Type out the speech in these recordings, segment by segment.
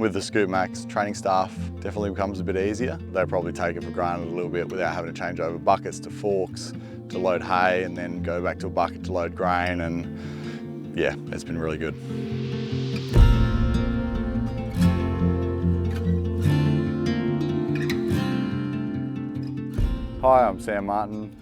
With the Scoop Max, training staff definitely becomes a bit easier. They probably take it for granted a little bit without having to change over buckets to forks to load hay and then go back to a bucket to load grain, and yeah, it's been really good. Hi, I'm Sam Martin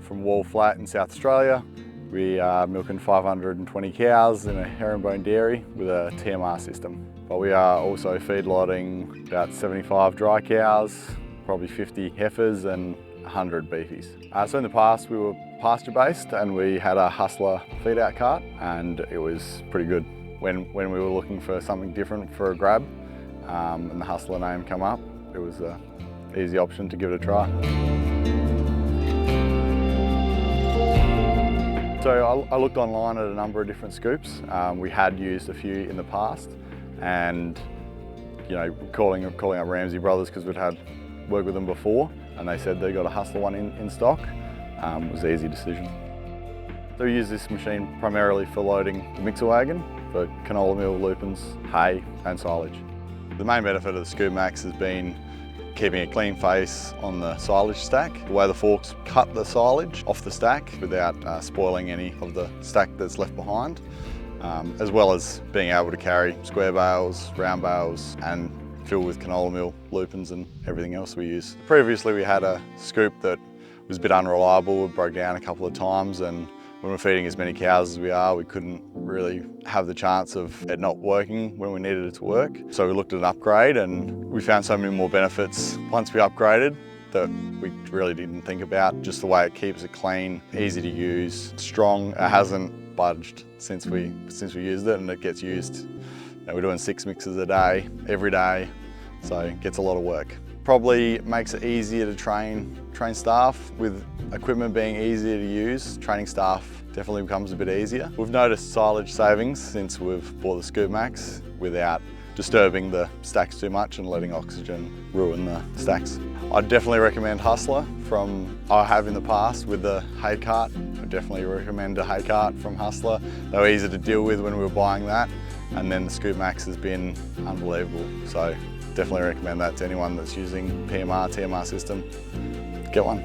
from Wall Flat in South Australia. We are milking 520 cows in a herringbone dairy with a TMR system. But we are also feedlotting about 75 dry cows, probably 50 heifers and 100 beefies. So in the past we were pasture-based and we had a Hustler feed-out cart, and it was pretty good. When we were looking for something different for a grab and the Hustler name came up, it was an easy option to give it a try. So I looked online at a number of different scoops. We had used a few in the past, and calling up Ramsey Brothers because we'd had worked with them before, and they said they got a Hustler one in stock. It was an easy decision. So we use this machine primarily for loading the mixer wagon for canola meal, lupins, hay and silage. The main benefit of the Scoop Max has been keeping a clean face on the silage stack. The way the forks cut the silage off the stack without spoiling any of the stack that's left behind, as well as being able to carry square bales, round bales and fill with canola meal, lupins and everything else we use. Previously we had a scoop that was a bit unreliable, it broke down a couple of times, and when we're feeding as many cows as we are, we couldn't really have the chance of it not working when we needed it to work. So we looked at an upgrade and we found so many more benefits once we upgraded that we really didn't think about. Just the way it keeps it clean, easy to use, strong. It hasn't budged since we used it, and it gets used. We're doing 6 mixes a day, every day, so it gets a lot of work. Probably makes it easier to train staff. With equipment being easier to use, training staff definitely becomes a bit easier. We've noticed silage savings since we've bought the Scoop Max without disturbing the stacks too much and letting oxygen ruin the stacks. I'd definitely recommend Hustler from I have in the past with the hay cart. I definitely recommend a hay cart from Hustler. They were easy to deal with when we were buying that, and then the Scoop Max has been unbelievable. So definitely recommend that to anyone that's using TMR system. Get one.